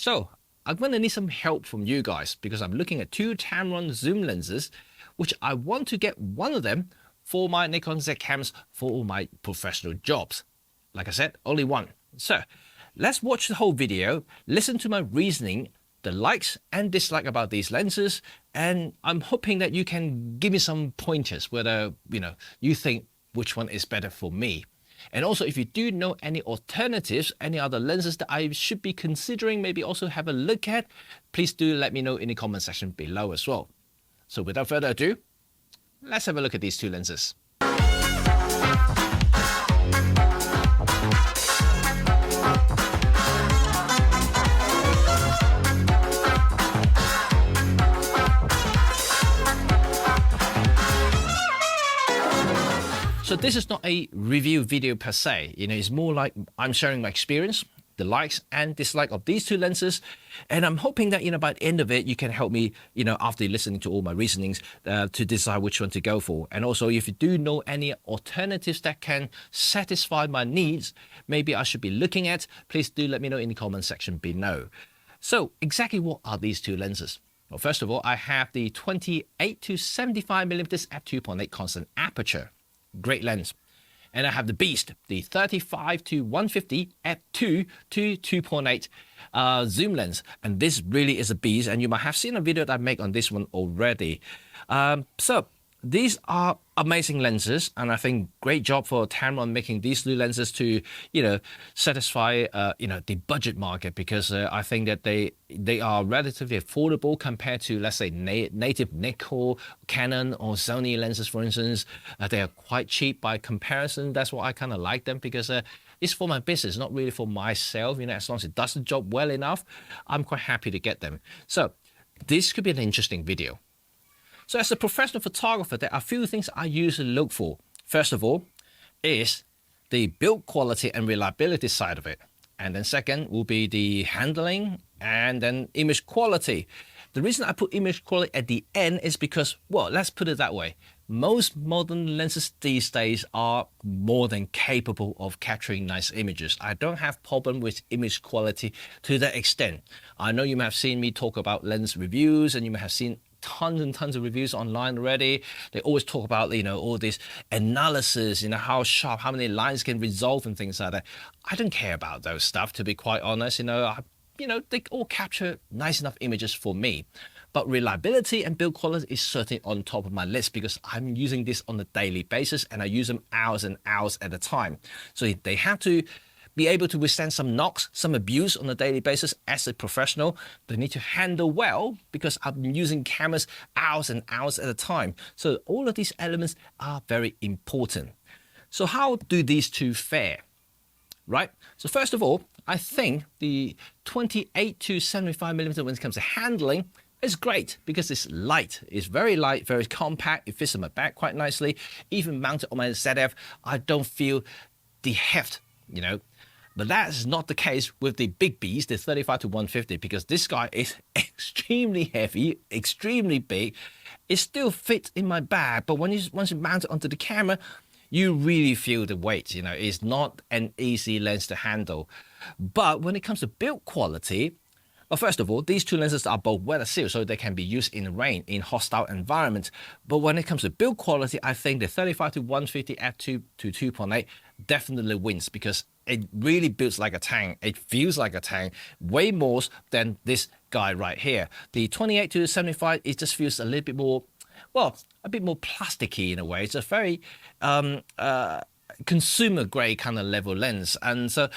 So I'm going to need some help from you guys because I'm looking at two Tamron zoom lenses, which I want to get one of them for my Nikon Z cams for all my professional jobs. Like I said, only one. So let's watch the whole video, listen to my reasoning, the likes and dislike about these lenses, and I'm hoping that you can give me some pointers whether you think which one is better for me. And also, if you do know any alternatives, any other lenses that I should be considering, maybe also have a look at, please do let me know in the comment section below as well. So without further ado, let's have a look at these two lenses. So this is not a review video per se, it's more like I'm sharing my experience, the likes and dislike of these two lenses, and I'm hoping that by the end of it you can help me after listening to all my reasonings to decide which one to go for. And also, if you do know any alternatives that can satisfy my needs, maybe I should be looking at, please do let me know in the comment section below. So exactly what are these two lenses? Well, first of all, I have the 28 to 75mm f2.8 constant aperture. Great lens. And I have the beast, the 35 to 150 f2 to 2.8 zoom lens. And this really is a beast, and you might have seen a video that I make on this one already. So these are amazing lenses, and I think great job for Tamron making these new lenses to satisfy the budget market, because I think that they are relatively affordable compared to, let's say, native Nikon, Canon or Sony lenses, for instance. They are quite cheap by comparison. That's why I kind of like them, because it's for my business, not really for myself. As long as it does the job well enough, I'm quite happy to get them. So this could be an interesting video. So as a professional photographer, there are a few things I usually look for. First of all is the build quality and reliability side of it. And then second will be the handling, and then image quality. The reason I put image quality at the end is because, well, let's put it that way. Most modern lenses these days are more than capable of capturing nice images. I don't have problem with image quality to that extent. I know you may have seen me talk about lens reviews, and you may have seen tons and tons of reviews online already. They always talk about all this analysis, how sharp, how many lines can resolve and things like that. I don't care about those stuff, to be quite honest. They all capture nice enough images for me. But reliability and build quality is certainly on top of my list, because I'm using this on a daily basis and I use them hours and hours at a time. So they have to be able to withstand some knocks, some abuse on a daily basis as a professional. They need to handle well, because I'm using cameras hours and hours at a time. So all of these elements are very important. So how do these two fare? Right? So first of all, I think the 28 to 75mm when it comes to handling is great, because it's light. It's very light, very compact. It fits in my bag quite nicely. Even mounted on my ZF, I don't feel the heft, But that's not the case with the big beast, the 35 to 150, because this guy is extremely heavy, extremely big. It still fits in my bag, but once you mount it onto the camera, you really feel the weight. It's not an easy lens to handle. But when it comes to build quality, well, first of all, these two lenses are both weather sealed, so they can be used in rain, in hostile environments. But when it comes to build quality, I think the 35 to 150 f2 to 2.8 definitely wins, because it really builds like a tank. It feels like a tank, way more than this guy right here. The 28 to 75, it just feels a little bit more, well, a bit more plasticky in a way. It's a very consumer grade kind of level lens. And so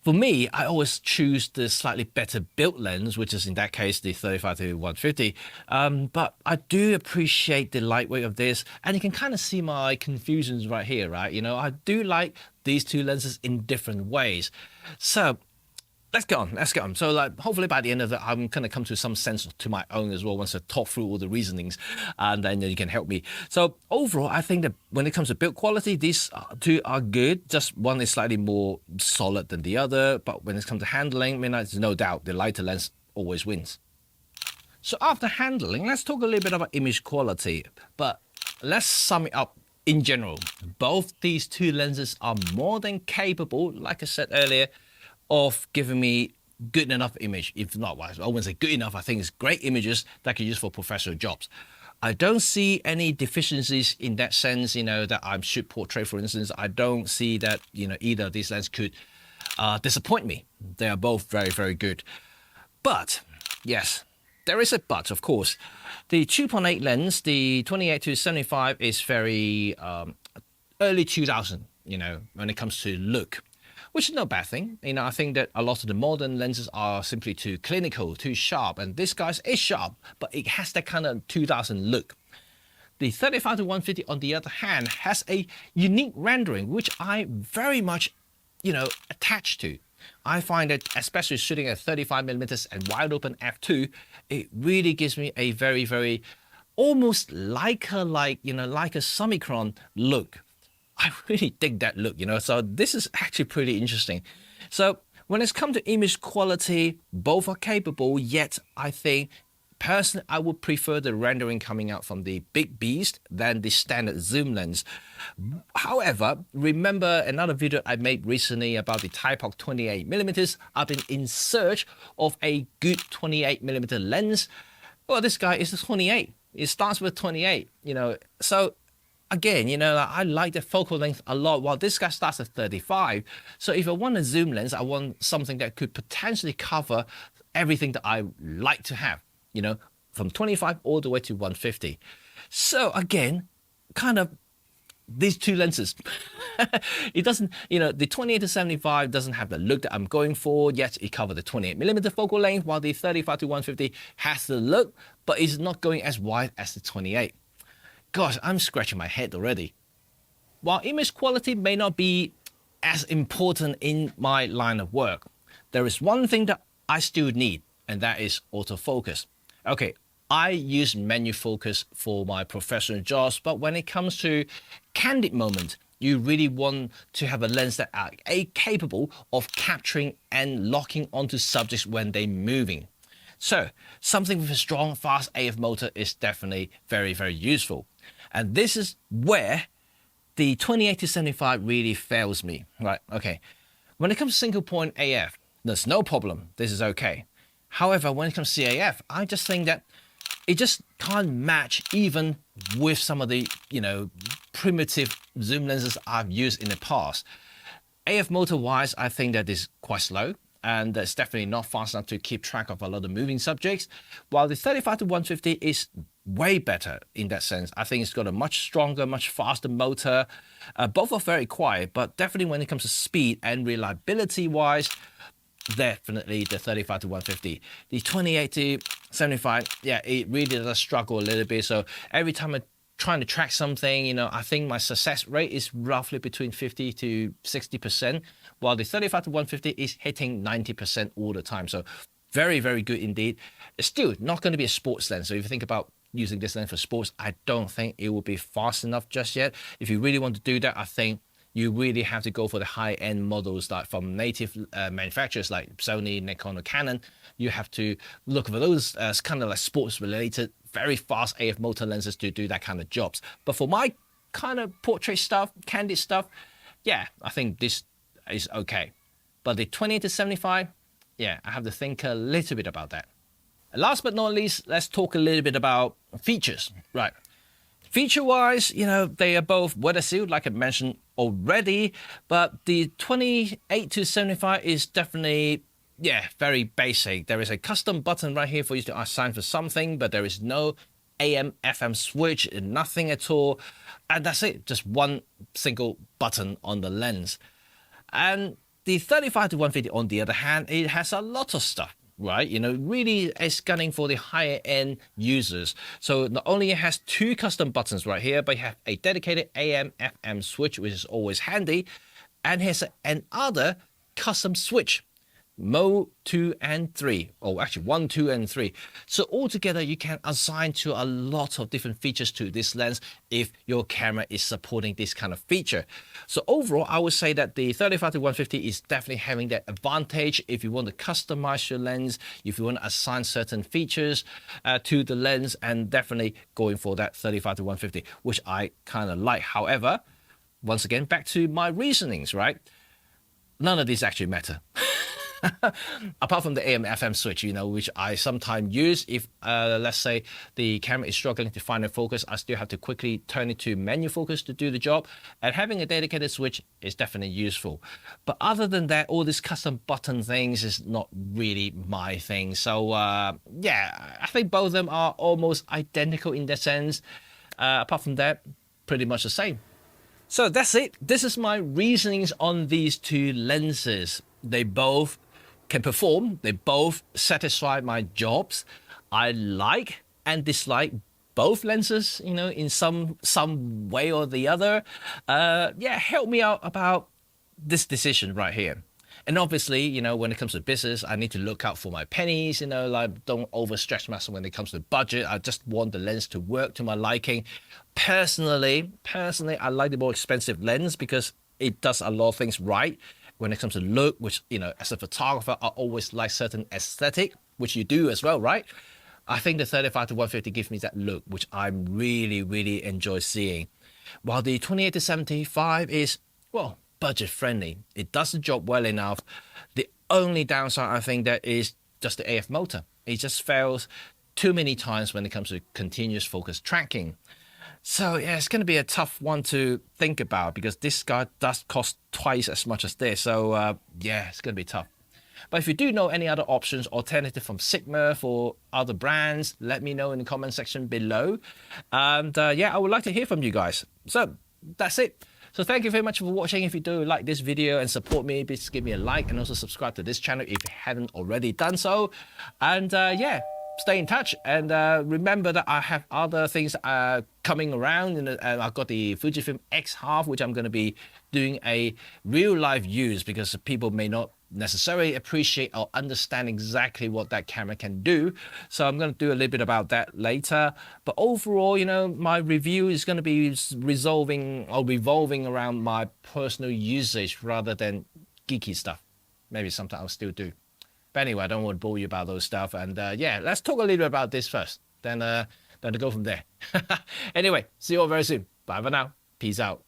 for me, I always choose the slightly better built lens, which is in that case the 35 to 150. But I do appreciate the lightweight of this, and you can kind of see my confusions right here, right? I do like these two lenses in different ways. So let's get on. So hopefully by the end of it, I'm going to come to some sense to my own as well once I talk through all the reasonings, and then you can help me. So overall, I think that when it comes to build quality, these two are good. Just one is slightly more solid than the other. But when it comes to handling, there's no doubt the lighter lens always wins. So after handling, let's talk a little bit about image quality. But let's sum it up. In general, both these two lenses are more than capable, like I said earlier, of giving me good enough image. If not, well, I wouldn't say good enough. I think it's great images that I can use for professional jobs. I don't see any deficiencies in that sense, that I shoot portrait, for instance. I don't see that, either of these lenses could disappoint me. They are both very, very good. But, yes, there is a but, of course. The 2.8 lens, the 28 to 75, is very early 2000, when it comes to look, which is no bad thing. I think that a lot of the modern lenses are simply too clinical, too sharp, and this guy's is sharp, but it has that kind of 2000 look. The 35 to 150, on the other hand, has a unique rendering, which I very much, attached to. I find that, especially shooting at 35mm and wide open f2, it really gives me a very, very, almost like a Summicron look. I really dig that look, so this is actually pretty interesting. So when it's come to image quality, both are capable, yet I think, personally, I would prefer the rendering coming out from the big beast than the standard zoom lens. However, remember another video I made recently about the Typoc 28mm. I've been in search of a good 28mm lens. Well, this guy is a 28. It starts with 28, so again, I like the focal length a lot, while this guy starts at 35. So if I want a zoom lens, I want something that could potentially cover everything that I like to have, from 25 all the way to 150. So again, kind of these two lenses, it doesn't, the 28 to 75 doesn't have the look that I'm going for, yet it covers the 28mm focal length, while the 35 to 150 has the look, but is not going as wide as the 28. Gosh, I'm scratching my head already. While image quality may not be as important in my line of work, there is one thing that I still need, and that is autofocus. Okay, I use menu focus for my professional jobs, but when it comes to candid moment, you really want to have a lens that are capable of capturing and locking onto subjects when they're moving. So something with a strong, fast AF motor is definitely very, very useful. And this is where the 28 to 75 really fails me, right? Okay, when it comes to single point AF, there's no problem. This is okay. However, when it comes to CAF, I just think that it just can't match even with some of the, primitive zoom lenses I've used in the past. AF motor wise, I think that is quite slow, and that's definitely not fast enough to keep track of a lot of moving subjects, while the 35 to 150 is way better in that sense. I think it's got a much stronger, much faster motor. Both are very quiet, but definitely when it comes to speed and reliability wise, definitely the 35 to 150. The 28 to 75, yeah, it really does struggle a little bit. So every time I'm trying to track something, I think my success rate is roughly between 50 to 60%, while the 35 to 150 is hitting 90% all the time. So very, very good indeed. It's still not going to be a sports lens. So if you think about using this lens for sports, I don't think it will be fast enough just yet. If you really want to do that, I think you really have to go for the high-end models like from native manufacturers like Sony, Nikon, or Canon. You have to look for those kind of like sports-related, very fast AF motor lenses to do that kind of jobs. But for my kind of portrait stuff, candid stuff, yeah, I think this is okay. But the 20 to 75, yeah, I have to think a little bit about that. Last but not least, let's talk a little bit about features. Right. Feature-wise, they are both weather sealed, like I mentioned already, but the 28 to 75 is definitely, yeah, very basic. There is a custom button right here for you to assign for something, but there is no AM, FM switch, nothing at all. And that's it, just one single button on the lens. And the 35 to 150, on the other hand, it has a lot of stuff. Right, really is gunning for the higher end users. So not only it has two custom buttons right here, but you have a dedicated AM, FM switch, which is always handy, and here's another custom switch, mode 2 and 3, or actually 1, 2, and 3. So altogether, you can assign to a lot of different features to this lens if your camera is supporting this kind of feature. So overall, I would say that the 35 to 150 is definitely having that advantage if you want to customize your lens, if you want to assign certain features to the lens, and definitely going for that 35 to 150, which I kind of like. However, once again, back to my reasonings, right? None of these actually matter. Apart from the AM/FM switch, which I sometimes use if, let's say, the camera is struggling to find a focus, I still have to quickly turn it to manual focus to do the job. And having a dedicated switch is definitely useful. But other than that, all these custom button things is not really my thing. So yeah, I think both of them are almost identical in that sense. Apart from that, pretty much the same. So that's it. This is my reasonings on these two lenses. They both can perform. They both satisfy my jobs. I like and dislike both lenses, in some way or the other. Yeah, help me out about this decision right here. And obviously, when it comes to business, I need to look out for my pennies, like don't overstretch myself when it comes to budget. I just want the lens to work to my liking. Personally, I like the more expensive lens because it does a lot of things right. When it comes to look, which, as a photographer, I always like certain aesthetic, which you do as well, right? I think the 35 to 150 gives me that look, which I really, really enjoy seeing. While the 28 to 75 is, well, budget friendly. It does the job well enough. The only downside, I think, that is just the AF motor. It just fails too many times when it comes to continuous focus tracking. So yeah, it's going to be a tough one to think about because this guy does cost twice as much as this. So yeah, it's going to be tough. But if you do know any other options, alternative from Sigma for other brands, let me know in the comment section below. And yeah, I would like to hear from you guys. So that's it. So thank you very much for watching. If you do like this video and support me, please give me a like and also subscribe to this channel if you haven't already done so. And yeah, stay in touch. And remember that I have other things coming around. And I've got the Fujifilm X-Half, which I'm going to be doing a real life use because people may not necessarily appreciate or understand exactly what that camera can do. So I'm going to do a little bit about that later. But overall, my review is going to be revolving around my personal usage rather than geeky stuff. Maybe sometimes I'll still do. But anyway, I don't want to bore you about those stuff. And yeah, let's talk a little bit about this first. Then to go from there. Anyway, see you all very soon. Bye for now. Peace out.